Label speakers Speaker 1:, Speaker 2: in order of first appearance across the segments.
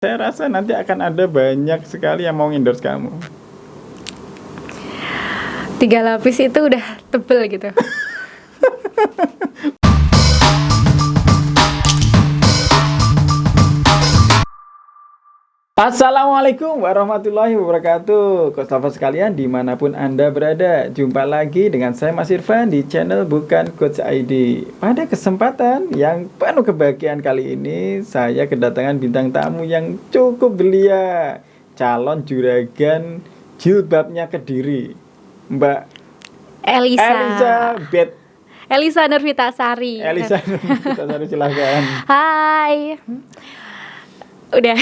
Speaker 1: Saya rasa nanti akan ada banyak sekali yang mau endorse kamu.
Speaker 2: 3 lapis itu udah tebel gitu.
Speaker 1: Assalamualaikum warahmatullahi wabarakatuh. Sahabat sekalian dimanapun Anda berada, jumpa lagi dengan saya Mas Irfan di channel Bukan Coach ID. Pada kesempatan yang penuh kebahagiaan kali ini, saya kedatangan bintang tamu yang cukup belia, calon juragan jilbabnya Kediri, Mbak
Speaker 2: Elisa Nurvitasari.
Speaker 1: Elisa Nurvitasari, silakan.
Speaker 2: Hai. Udah.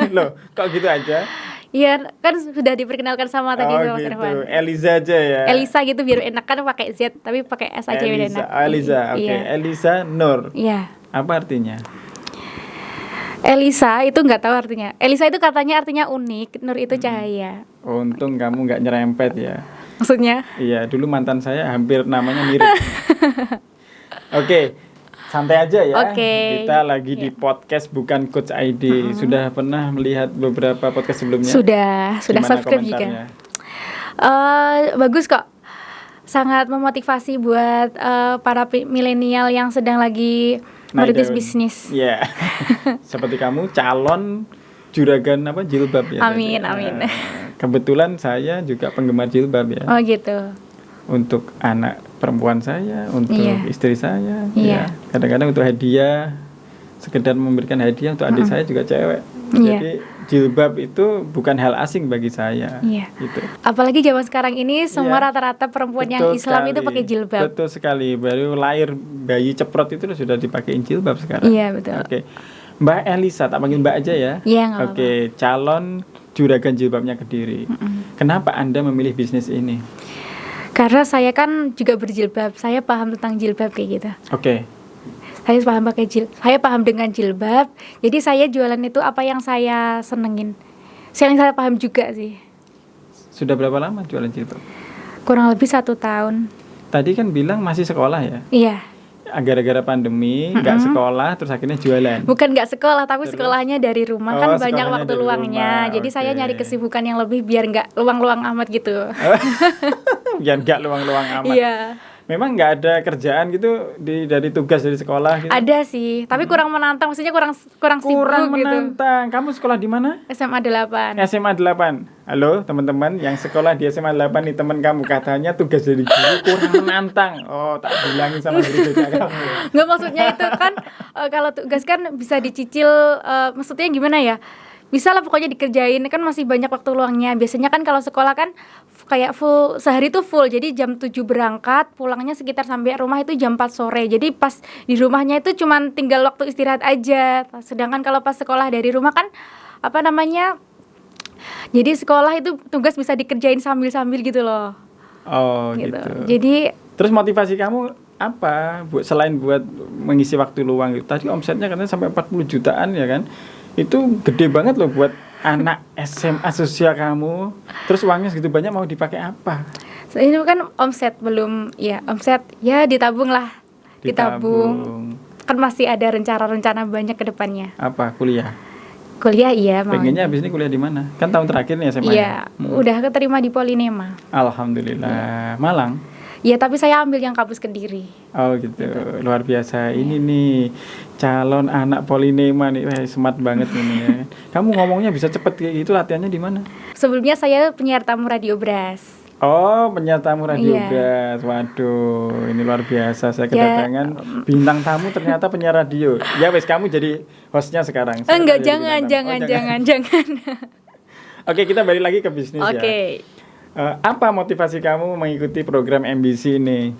Speaker 1: Loh, kok gitu aja?
Speaker 2: Iya, kan sudah diperkenalkan sama tadi sama Mas Irfan.
Speaker 1: Elisa aja ya.
Speaker 2: Elisa gitu biar enak, kan pakai Z tapi pakai S aja biar enak.
Speaker 1: Elisa, oke.
Speaker 2: Iya.
Speaker 1: Elisa Nur.
Speaker 2: Iya.
Speaker 1: Apa artinya?
Speaker 2: Elisa itu nggak tahu artinya. Elisa itu katanya artinya unik, Nur itu cahaya.
Speaker 1: Untung kamu nggak nyerempet ya.
Speaker 2: Maksudnya?
Speaker 1: Iya, dulu mantan saya hampir namanya mirip. Oke. Santai aja ya. Kita lagi di podcast Bukan Coach ID. Sudah pernah melihat beberapa podcast sebelumnya?
Speaker 2: Sudah
Speaker 1: Gimana
Speaker 2: subscribe juga. Bagus kok. Sangat memotivasi buat para milenial yang sedang lagi merintis bisnis.
Speaker 1: Iya. Seperti kamu calon juragan jilbab ya.
Speaker 2: Amin, amin.
Speaker 1: Kebetulan saya juga penggemar jilbab ya.
Speaker 2: Oh gitu.
Speaker 1: Untuk anak perempuan saya, untuk istri saya,
Speaker 2: ya.
Speaker 1: Kadang-kadang untuk hadiah, sekedar memberikan hadiah untuk adik saya juga cewek. Jadi jilbab itu bukan hal asing bagi saya. Gitu.
Speaker 2: Apalagi zaman sekarang ini semua rata-rata perempuan yang Islam itu pakai jilbab.
Speaker 1: Betul sekali. Baru lahir bayi ceprot itu sudah dipakein jilbab sekarang.
Speaker 2: Iya betul.
Speaker 1: Oke. Mbak Elisa, tak panggil Mbak aja ya.
Speaker 2: Iya.
Speaker 1: Oke. Calon juragan jilbabnya Kediri. Kenapa Anda memilih bisnis ini?
Speaker 2: Karena saya kan juga berjilbab, saya paham tentang jilbab kayak gitu.
Speaker 1: Oke.
Speaker 2: Saya paham dengan jilbab. Jadi saya jualan itu apa yang saya senengin. Yang saya paham juga sih.
Speaker 1: Sudah berapa lama jualan jilbab?
Speaker 2: Kurang lebih 1 tahun.
Speaker 1: Tadi kan bilang masih sekolah ya?
Speaker 2: Iya.
Speaker 1: Gara-gara pandemi nggak sekolah terus akhirnya jualan.
Speaker 2: Bukan nggak sekolah, tapi sekolahnya dari rumah. Kan banyak waktu luangnya. Jadi saya nyari kesibukan yang lebih biar nggak luang-luang amat gitu.
Speaker 1: Biar nggak luang-luang amat.
Speaker 2: Iya.
Speaker 1: Memang nggak ada kerjaan gitu dari tugas dari sekolah gitu?
Speaker 2: Ada sih, tapi kurang menantang. Maksudnya kurang sibuk gitu.
Speaker 1: Kurang menantang. Kamu sekolah di mana?
Speaker 2: SMA 8.
Speaker 1: SMA 8. Halo teman-teman yang sekolah di SMA 8 nih, teman kamu katanya tugas dari guru kurang menantang. Oh, tak bilangin sama guru BK kamu.
Speaker 2: Nggak, maksudnya itu kan kalau tugas kan bisa dicicil, maksudnya gimana ya? Bisa lah pokoknya dikerjain, kan masih banyak waktu luangnya. Biasanya kan kalau sekolah kan kayak full, sehari tuh full. Jadi jam 7 berangkat, pulangnya sekitar sampai rumah itu jam 4 sore. Jadi pas di rumahnya itu cuman tinggal waktu istirahat aja. Sedangkan kalau pas sekolah dari rumah kan jadi sekolah itu tugas bisa dikerjain sambil-sambil gitu loh.
Speaker 1: Oh gitu.
Speaker 2: Jadi
Speaker 1: terus motivasi kamu apa selain buat mengisi waktu luang gitu? Tadi omsetnya katanya sampai 40 jutaan ya kan? Itu gede banget loh buat anak SMA sosial kamu. Terus uangnya segitu banyak mau dipakai apa?
Speaker 2: Ini kan omset ditabung lah. Ditabung. Kan masih ada rencana-rencana banyak ke depannya.
Speaker 1: Apa? Kuliah?
Speaker 2: Kuliah iya.
Speaker 1: Pengennya abis ini kuliah di mana? Kan tahun terakhir nih SMA.
Speaker 2: Iya, udah keterima di Polinema.
Speaker 1: Alhamdulillah. Malang?
Speaker 2: Iya, tapi saya ambil yang kampus Kediri.
Speaker 1: Oh gitu. Luar biasa. Ini nih calon anak Polinema nih, smart banget ini ya. Kamu ngomongnya bisa cepet kayak gitu, latihannya di mana?
Speaker 2: Sebelumnya saya penyiar tamu Radio Bras.
Speaker 1: Oh, penyiar tamu Radio Bras. Waduh, ini luar biasa. Saya kedatangan bintang tamu ternyata penyiar radio. Ya wes, kamu jadi hostnya sekarang.
Speaker 2: Enggak, jangan.
Speaker 1: Oke, kita balik lagi ke bisnis ya.
Speaker 2: Oke.
Speaker 1: Apa motivasi kamu mengikuti program MBC ini?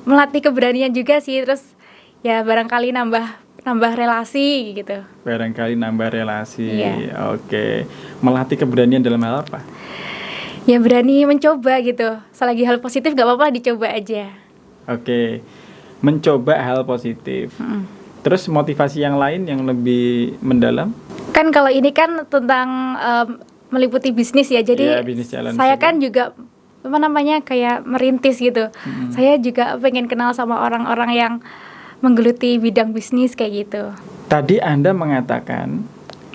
Speaker 2: Melatih keberanian juga sih, terus ya barangkali nambah relasi gitu.
Speaker 1: Barangkali nambah relasi. Oke. Melatih keberanian dalam hal apa?
Speaker 2: Ya berani mencoba gitu. Selagi hal positif gak apa-apa, dicoba aja.
Speaker 1: Oke. Mencoba hal positif. Terus motivasi yang lain yang lebih mendalam?
Speaker 2: Kan kalau ini kan tentang meliputi bisnis ya. Jadi saya kan juga kayak merintis gitu. Saya juga pengen kenal sama orang-orang yang menggeluti bidang bisnis kayak gitu.
Speaker 1: Tadi Anda mengatakan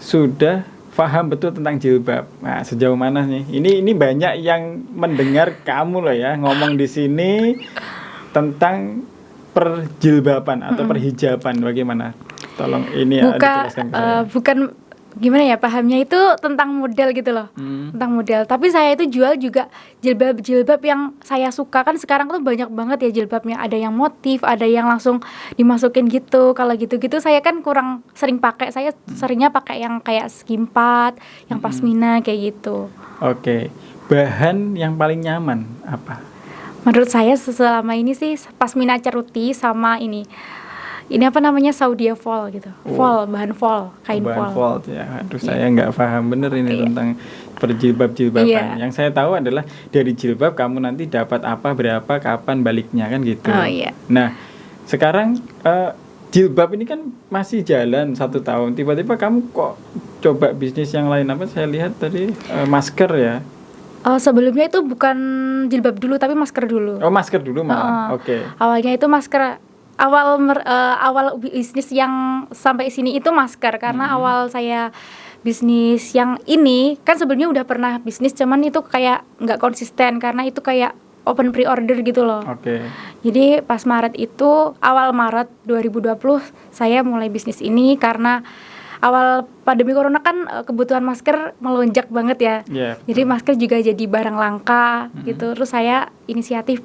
Speaker 1: sudah paham betul tentang jilbab. Nah, sejauh mana nih? Ini banyak yang mendengar kamu loh ya ngomong di sini tentang perjilbaban atau perhijaban. Bagaimana? Tolong ini ya dijelaskan ke saya.
Speaker 2: Bukan gimana ya, pahamnya itu tentang model gitu loh. Tentang model. Tapi saya itu jual juga jilbab yang saya suka. Kan sekarang tuh banyak banget ya jilbabnya. Ada yang motif, ada yang langsung dimasukin gitu. Kalau gitu-gitu saya kan kurang sering pakai. Saya seringnya pakai yang kayak skimpat, yang pasmina kayak gitu.
Speaker 1: Oke. Bahan yang paling nyaman apa?
Speaker 2: Menurut saya selama ini sih pasmina ceruti sama ini apa namanya, Saudia Fall gitu. Fall, bahan fall, kain
Speaker 1: bahan
Speaker 2: fall.
Speaker 1: Ya. Aduh, saya nggak paham bener ini tentang perjilbab-jilbaban. Yang saya tahu adalah dari jilbab kamu nanti dapat apa, berapa, kapan baliknya kan gitu. Nah, sekarang jilbab ini kan masih jalan 1 tahun. Tiba-tiba kamu kok coba bisnis yang lain apa? Saya lihat tadi masker ya.
Speaker 2: Sebelumnya itu bukan jilbab dulu tapi masker dulu.
Speaker 1: Oh, masker dulu malah. Oke.
Speaker 2: Awalnya itu masker. Awal bisnis yang sampai sini itu masker, karena awal saya bisnis yang ini kan sebelumnya udah pernah bisnis, cuman itu kayak nggak konsisten karena itu kayak open pre-order gitu loh. Jadi pas Maret itu, awal Maret 2020 saya mulai bisnis ini karena awal pandemi corona kan kebutuhan masker melonjak banget ya. Jadi masker juga jadi barang langka gitu. Terus saya inisiatif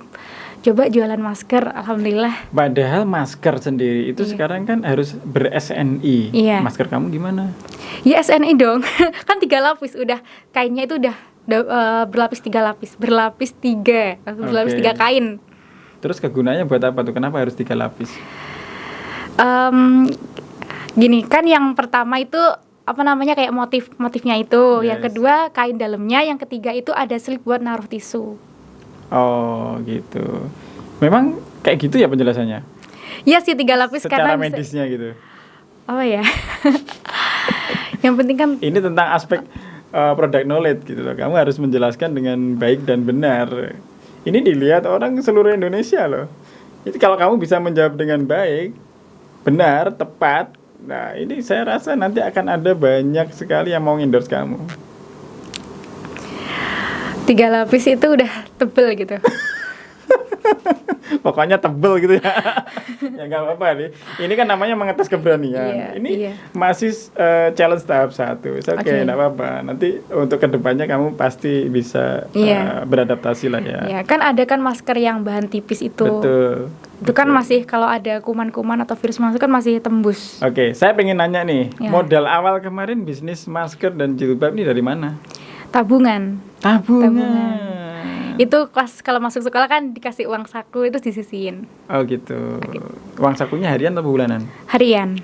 Speaker 2: coba jualan masker, alhamdulillah.
Speaker 1: Padahal masker sendiri itu sekarang kan harus ber-SNI. Masker kamu gimana?
Speaker 2: Ya SNI dong. Kan 3 lapis udah, kainnya itu udah berlapis 3 lapis, berlapis 3 kain.
Speaker 1: Terus kegunaannya buat apa tuh? Kenapa harus 3 lapis?
Speaker 2: Gini kan, yang pertama itu apa namanya, kayak motifnya itu. Yang kedua kain dalamnya, yang ketiga itu ada slip buat naruh tisu.
Speaker 1: Oh gitu. Memang kayak gitu ya penjelasannya?
Speaker 2: Iya sih 3 lapis
Speaker 1: secara medisnya gitu.
Speaker 2: Oh ya. Yang penting kan
Speaker 1: ini tentang aspek product knowledge gitu loh. Kamu harus menjelaskan dengan baik dan benar. Ini dilihat orang seluruh Indonesia loh. Jadi kalau kamu bisa menjawab dengan baik, benar, tepat, nah ini saya rasa nanti akan ada banyak sekali yang mau endorse kamu.
Speaker 2: 3 lapis itu udah tebel gitu.
Speaker 1: Pokoknya tebel gitu ya. Ya nggak apa-apa nih. Ini kan namanya mengetes keberanian. Ini masih challenge tahap 1. Oke, nggak apa-apa. Nanti untuk kedepannya kamu pasti bisa beradaptasi lah ya.
Speaker 2: Iya, kan ada kan masker yang bahan tipis itu.
Speaker 1: Betul.
Speaker 2: Itu kan masih, kalau ada kuman-kuman atau virus masuk kan masih tembus.
Speaker 1: Oke, saya pengen nanya nih. Modal awal kemarin bisnis masker dan jilbab ini dari mana?
Speaker 2: Tabungan.
Speaker 1: Itu
Speaker 2: pas kalau masuk sekolah kan dikasih uang saku, itu disisihin.
Speaker 1: Oh gitu. Uang sakunya harian atau bulanan?
Speaker 2: Harian.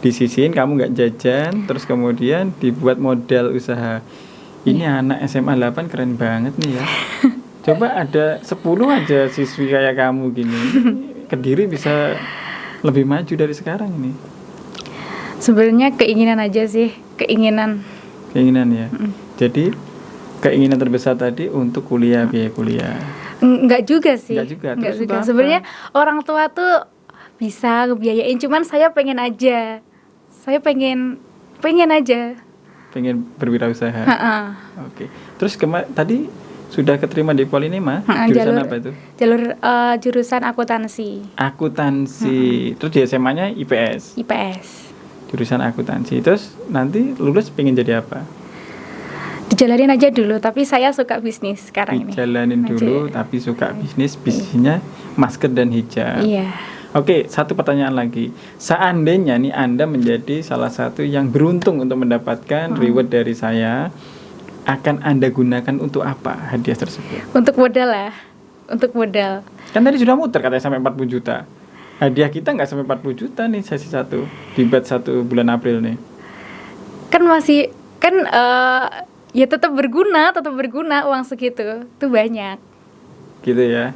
Speaker 1: Disisihin, kamu nggak jajan, terus kemudian dibuat modal usaha. Ini anak SMA 8 keren banget nih ya. Coba ada 10 aja siswi kayak kamu gini, Kediri bisa lebih maju dari sekarang ini.
Speaker 2: Sebenarnya keinginan aja sih, keinginan
Speaker 1: ya. Jadi keinginan terbesar tadi untuk biaya kuliah.
Speaker 2: Enggak juga sih.
Speaker 1: Enggak juga.
Speaker 2: Sebenarnya orang tua tuh bisa ngebiayain, cuman saya pengen aja. Pengen
Speaker 1: berwirausaha. Oke. Terus tadi sudah keterima di Polinema, jurusan apa itu?
Speaker 2: Jurusan akuntansi.
Speaker 1: Terus di SMA-nya IPS. Jurusan akuntansi. Terus nanti lulus pengen jadi apa?
Speaker 2: Dijalanin aja dulu, tapi saya suka bisnis sekarang ini.
Speaker 1: Dijalanin dulu, tapi suka bisnisnya masker dan hijab.
Speaker 2: Iya.
Speaker 1: Oke, satu pertanyaan lagi. Seandainya nih Anda menjadi salah satu yang beruntung untuk mendapatkan reward dari saya, akan Anda gunakan untuk apa hadiah tersebut?
Speaker 2: Untuk modal lah.
Speaker 1: Kan tadi sudah muter katanya sampai 40 juta. Hadiah kita nggak sampai 40 juta nih sesi 1 di batch 1 bulan April nih.
Speaker 2: Kan masih ya tetap berguna uang segitu. Itu banyak.
Speaker 1: Gitu ya.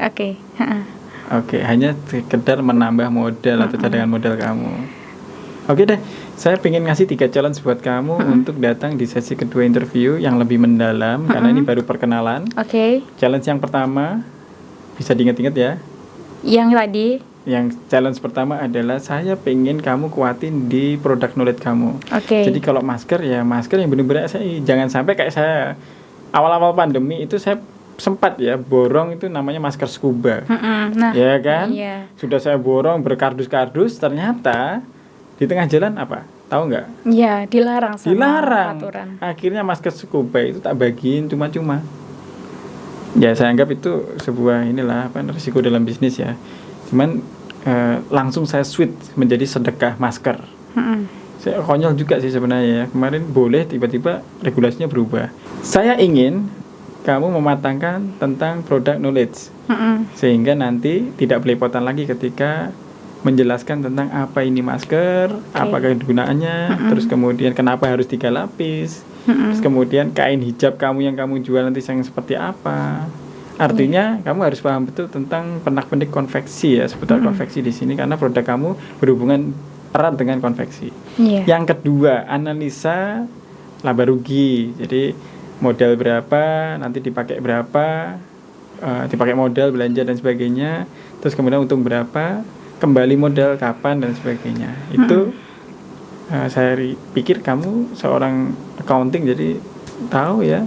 Speaker 1: Oke, hanya sekedar menambah modal atau cadangan modal kamu. Oke deh, saya pengen ngasih 3 challenge buat kamu untuk datang di sesi kedua interview yang lebih mendalam, karena ini baru perkenalan.
Speaker 2: Challenge
Speaker 1: yang pertama, bisa diingat-ingat ya.
Speaker 2: Yang tadi
Speaker 1: Yang challenge pertama adalah saya pengen kamu kuatin di product knowledge kamu.
Speaker 2: Oke.
Speaker 1: Jadi kalau masker ya masker yang benar-benar jangan sampai kayak saya awal-awal pandemi itu saya sempat ya borong itu namanya masker scuba.
Speaker 2: Nah,
Speaker 1: Ya kan?
Speaker 2: iya.
Speaker 1: Sudah saya borong berkardus-kardus, ternyata di tengah jalan apa? Tahu nggak?
Speaker 2: Iya, dilarang sama
Speaker 1: Dilarang.
Speaker 2: peraturan.
Speaker 1: Akhirnya masker scuba itu tak bagiin cuma-cuma. Ya saya anggap itu sebuah risiko dalam bisnis ya. Cuman langsung saya switch menjadi sedekah masker. Saya konyol juga sih sebenarnya ya. Kemarin boleh tiba-tiba regulasinya berubah. Saya ingin kamu mematangkan tentang product knowledge. Sehingga nanti tidak belepotan lagi ketika menjelaskan tentang apa ini masker, apa kegunaannya, terus kemudian kenapa harus 3 lapis, terus kemudian kain hijab kamu yang kamu jual nanti yang seperti apa. Artinya kamu harus paham betul tentang pernak-pernik konveksi ya, seputar konveksi di sini karena produk kamu berhubungan erat dengan konveksi. Yang kedua, analisa laba rugi. Jadi modal berapa, nanti dipakai berapa, dipakai modal, belanja dan sebagainya. Terus kemudian untung berapa, kembali modal kapan dan sebagainya. Itu saya pikir kamu seorang accounting jadi tahu ya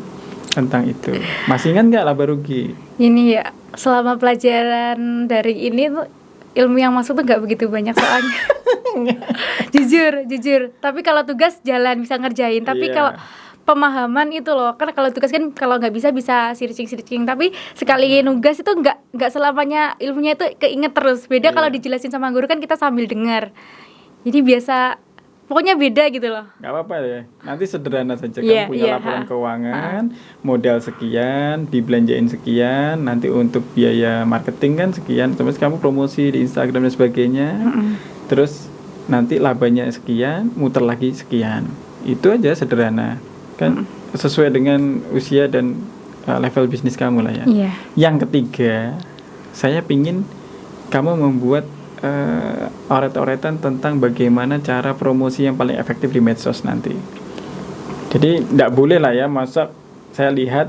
Speaker 1: tentang itu. Masih ingat nggak laba rugi?
Speaker 2: Ini ya, selama pelajaran dari ini tuh ilmu yang masuk tuh nggak begitu banyak soalnya. jujur. Tapi kalau tugas jalan bisa ngerjain. Tapi kalau pemahaman itu loh, kan kalau tugas kan kalau nggak bisa searching. Tapi sekali nugas itu nggak selamanya ilmunya itu keinget terus. Beda kalau dijelasin sama guru kan kita sambil dengar. Jadi biasa. Pokoknya beda gitu loh.
Speaker 1: Gak apa-apa ya. Nanti sederhana saja. Kamu punya laporan keuangan, modal sekian, dibelanjain sekian, nanti untuk biaya marketing kan sekian, terus kamu promosi di Instagram dan sebagainya. Terus nanti labanya sekian, muter lagi sekian. Itu aja sederhana. Kan sesuai dengan usia dan level bisnis kamu lah ya. Yang ketiga, saya pingin kamu membuat oret-oretan tentang bagaimana cara promosi yang paling efektif di medsos nanti. Jadi tidak boleh lah ya, masa saya lihat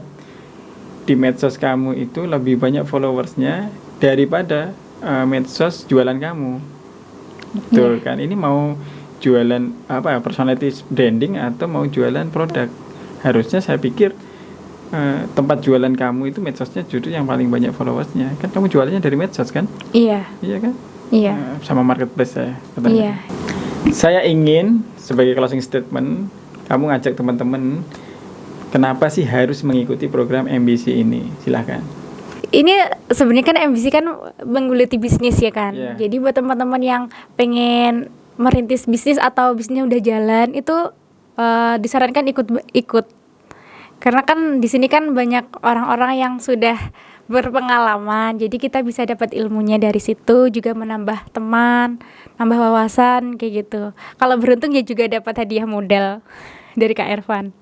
Speaker 1: di medsos kamu itu lebih banyak followersnya daripada medsos jualan kamu. Betul kan? Ini mau jualan personality branding atau mau jualan produk? Harusnya saya pikir tempat jualan kamu itu medsosnya justru yang paling banyak followersnya. Kan kamu jualannya dari medsos kan?
Speaker 2: Iya
Speaker 1: kan?
Speaker 2: Iya.
Speaker 1: Sama marketplace saya.
Speaker 2: Iya.
Speaker 1: Saya ingin sebagai closing statement, kamu ngajak teman-teman, kenapa sih harus mengikuti program MBC ini? Silahkan.
Speaker 2: Ini sebenarnya kan MBC kan menggeluti bisnis ya kan. Jadi buat teman-teman yang pengen merintis bisnis atau bisnisnya udah jalan itu disarankan ikut. Karena kan di sini kan banyak orang-orang yang sudah berpengalaman, jadi kita bisa dapat ilmunya dari situ, juga menambah teman, nambah wawasan kayak gitu. Kalau beruntung ya juga dapat hadiah modal dari Kak Ervan.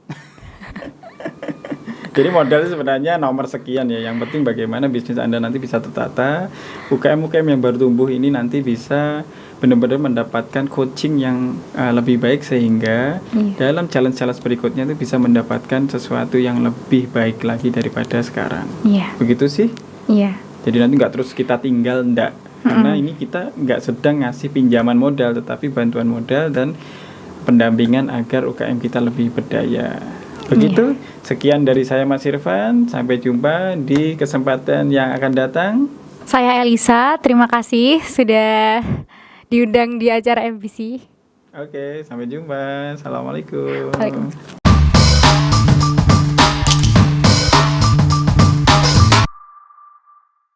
Speaker 1: Jadi modal sebenarnya nomor sekian ya. Yang penting bagaimana bisnis Anda nanti bisa tertata. UKM-UKM yang baru tumbuh ini nanti bisa benar-benar mendapatkan coaching yang lebih baik sehingga dalam challenge-challenge berikutnya itu bisa mendapatkan sesuatu yang lebih baik lagi daripada sekarang. Begitu sih? Jadi nanti nggak terus kita tinggal enggak. Karena ini kita nggak sedang ngasih pinjaman modal, tetapi bantuan modal dan pendampingan agar UKM kita lebih berdaya. Begitu. Sekian dari saya Mas Irfan. Sampai jumpa di kesempatan yang akan datang.
Speaker 2: Saya Elisa. Terima kasih sudah diundang di acara MBC.
Speaker 1: Oke, sampai jumpa. Assalamualaikum.
Speaker 2: Waalaikumsalam.